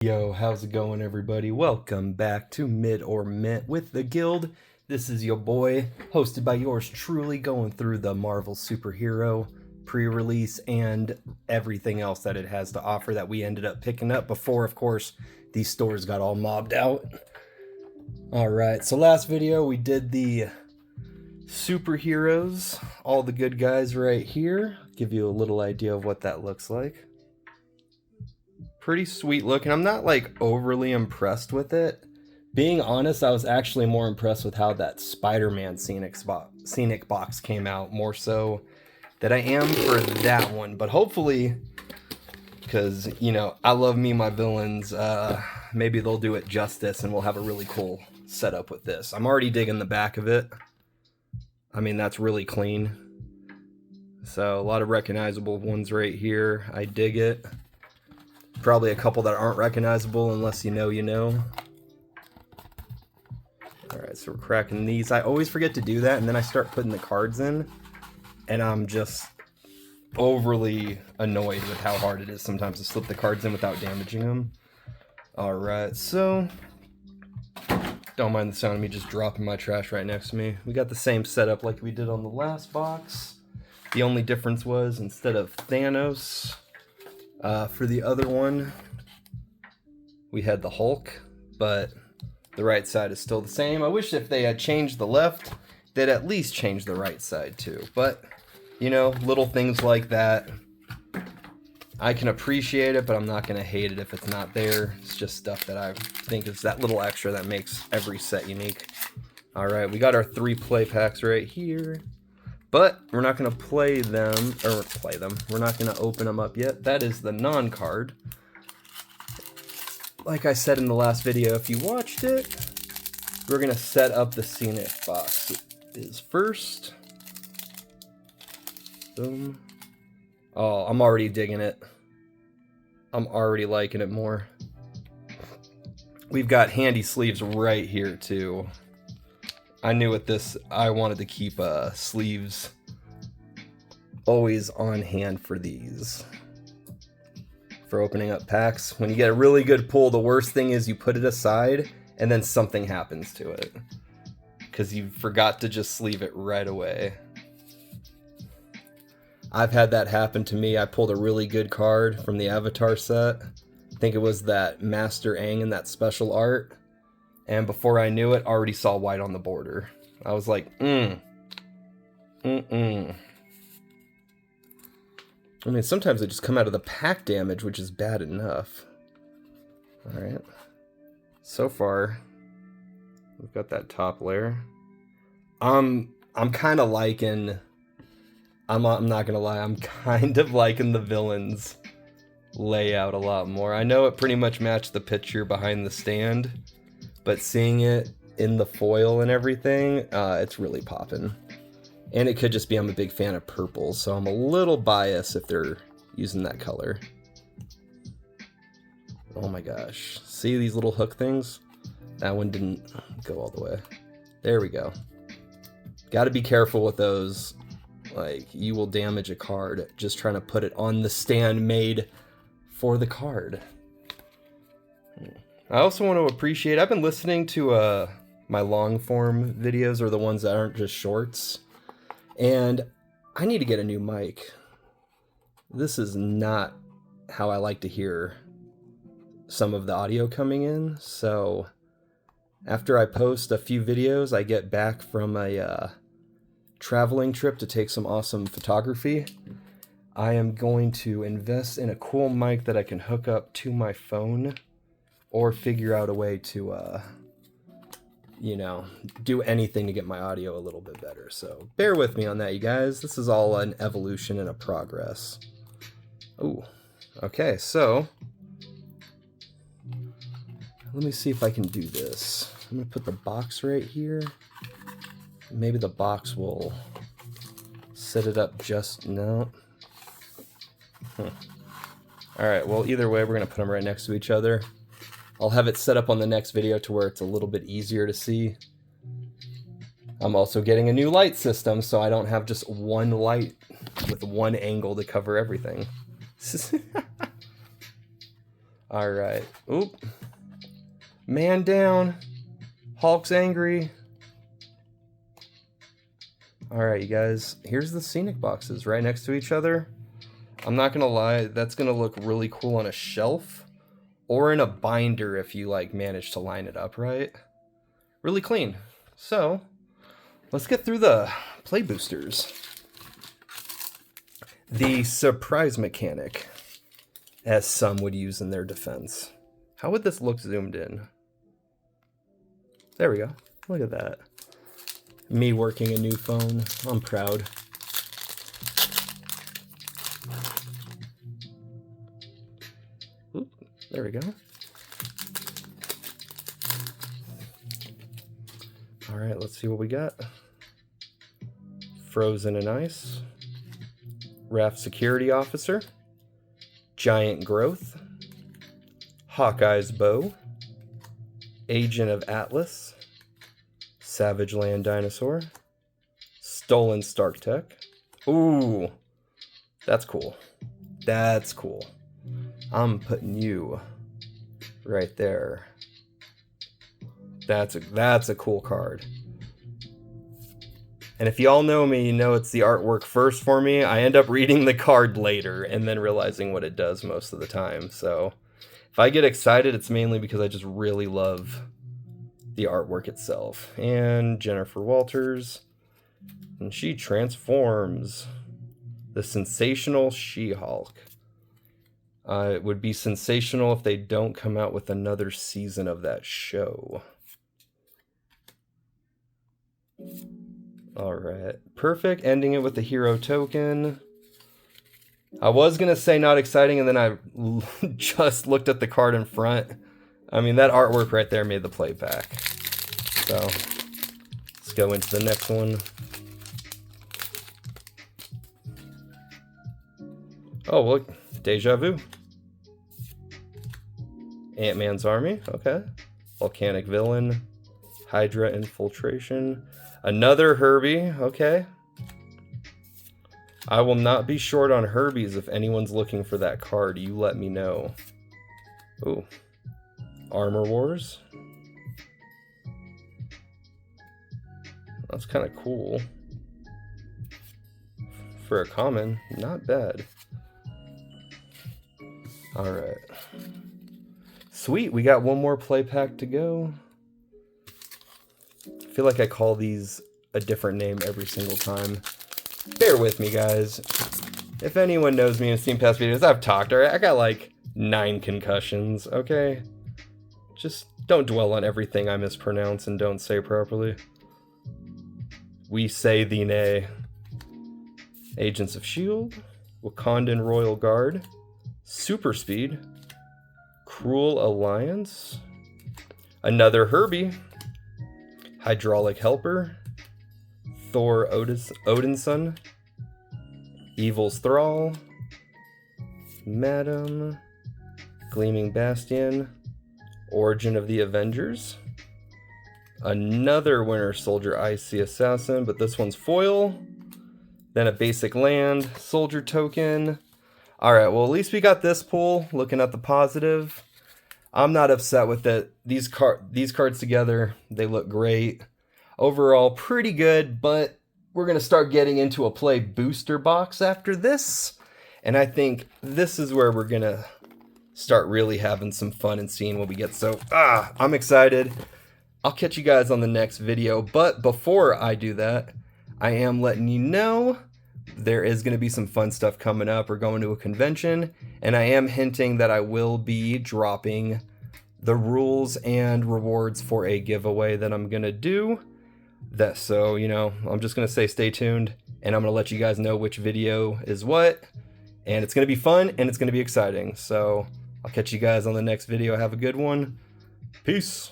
Yo, how's it going, everybody? Welcome back to Mid or Mint with the Guild. This is your boy, hosted by yours truly, going through the Marvel superhero pre-release and everything else that it has to offer that we ended up picking up before, of course, these stores got all mobbed out. Alright, so last video we did the superheroes, all the good guys right here. Give you a little idea of what that looks like. Pretty sweet looking. I'm not like overly impressed with it. Being honest, I was actually more impressed with how that Spider-Man Scenic Box came out, more so than I am for that one. But hopefully, because, you know, I love me my villains, maybe they'll do it justice and we'll have a really cool setup with this. I'm already digging the back of it. I mean, that's really clean. So a lot of recognizable ones right here. I dig it. Probably a couple that aren't recognizable unless you know, you know. Alright, so we're cracking these. I always forget to do that, and then I start putting the cards in, and I'm just overly annoyed with how hard it is sometimes to slip the cards in without damaging them. Alright, so don't mind the sound of me just dropping my trash right next to me. We got the same setup like we did on the last box. The only difference was instead of Thanos, for the other one, we had the Hulk, but the right side is still the same. I wish if they had changed the left, they'd at least change the right side too. But, you know, little things like that, I can appreciate it, but I'm not going to hate it if it's not there. It's just stuff that I think is that little extra that makes every set unique. Alright, we got our 3 play packs right here. But we're not going to play them. We're not going to open them up yet. That is the non-card. Like I said in the last video, if you watched it, we're going to set up the Scenic Box. It is first. Boom. Oh, I'm already digging it. I'm already liking it more. We've got handy sleeves right here, too. I knew with this, I wanted to keep sleeves always on hand for these. For opening up packs. When you get a really good pull, the worst thing is you put it aside and then something happens to it. Because you forgot to just sleeve it right away. I've had that happen to me. I pulled a really good card from the Avatar set. I think it was that Master Aang in that special art. And before I knew it, I already saw white on the border. I was like, I mean, sometimes they just come out of the pack damage, which is bad enough. Alright. So far, we've got that top layer. I'm kind of liking... I'm not gonna lie, I'm kind of liking the villains layout a lot more. I know it pretty much matched the picture behind the stand, but seeing it in the foil and everything, it's really popping. And it could just be I'm a big fan of purple, so I'm a little biased if they're using that color. Oh my gosh. See these little hook things? That one didn't go all the way. There we go. Gotta be careful with those. Like, you will damage a card just trying to put it on the stand made for the card. I also want to appreciate, I've been listening to my long form videos, or the ones that aren't just shorts, and I need to get a new mic. This is not how I like to hear some of the audio coming in, so after I post a few videos, I get back from a traveling trip to take some awesome photography. I am going to invest in a cool mic that I can hook up to my phone, or figure out a way to, you know, do anything to get my audio a little bit better. So bear with me on that, you guys. This is all an evolution and a progress. Ooh, okay, so let me see if I can do this. I'm gonna put the box right here. Maybe the box will set it up just now. Alright, well, either way, we're gonna put them right next to each other. I'll have it set up on the next video to where it's a little bit easier to see. I'm also getting a new light system, so I don't have just one light with one angle to cover everything. Alright. Oop. Man down. Hulk's angry. Alright, you guys. Here's the scenic boxes right next to each other. I'm not gonna lie, that's gonna look really cool on a shelf. Or in a binder if you, like, manage to line it up right. Really clean. So, let's get through the play boosters. The surprise mechanic, as some would use in their defense. How would this look zoomed in? There we go. Look at that. Me working a new phone. I'm proud. Oop, there we go. Alright, let's see what we got. Frozen in Ice. Raft Security Officer. Giant Growth. Hawkeye's Bow. Agent of Atlas. Savage Land Dinosaur. Stolen Stark Tech. Ooh, that's cool. That's cool. I'm putting you right there. That's a cool card. And if y'all know me, you know it's the artwork first for me. I end up reading the card later and then realizing what it does most of the time. So if I get excited, it's mainly because I just really love the artwork itself. And Jennifer Walters. And she transforms. The Sensational She-Hulk. It would be sensational if they don't come out with another season of that show. Alright, perfect. Ending it with the hero token. I was going to say not exciting, and then I just looked at the card in front. I mean, that artwork right there made the play back. So, let's go into the next one. Oh, look, Deja Vu. Ant-Man's Army, okay. Volcanic Villain. Hydra Infiltration. Another Herbie, okay. I will not be short on Herbies if anyone's looking for that card. You let me know. Ooh. Armor Wars. That's kind of cool. For a common, not bad. Alright. Sweet, we got one more play pack to go. I feel like I call these a different name every single time. Bear with me, guys. If anyone knows me and seen past videos, I've talked, alright? I got like 9 concussions, okay? Just don't dwell on everything I mispronounce and don't say properly. We say thee nay. Agents of S.H.I.E.L.D. Wakandan Royal Guard. Super Speed. Cruel Alliance. Another Herbie. Hydraulic Helper. Thor Odinson. Evil's Thrall. Madam. Gleaming Bastion. Origin of the Avengers. Another Winter Soldier Icy Assassin, but this one's foil. Then a basic land, soldier token. Alright, well at least we got this pull, looking at the positive. I'm not upset with it. These cards together, they look great. Overall, pretty good, but we're going to start getting into a play booster box after this. And I think this is where we're going to start really having some fun and seeing what we get. So, I'm excited. I'll catch you guys on the next video. But before I do that, I am letting you know there is going to be some fun stuff coming up. We're going to a convention, and I am hinting that I will be dropping the rules and rewards for a giveaway that I'm going to do. So, you know, I'm just going to say stay tuned, and I'm going to let you guys know which video is what. And it's going to be fun, and it's going to be exciting. So, I'll catch you guys on the next video. Have a good one. Peace.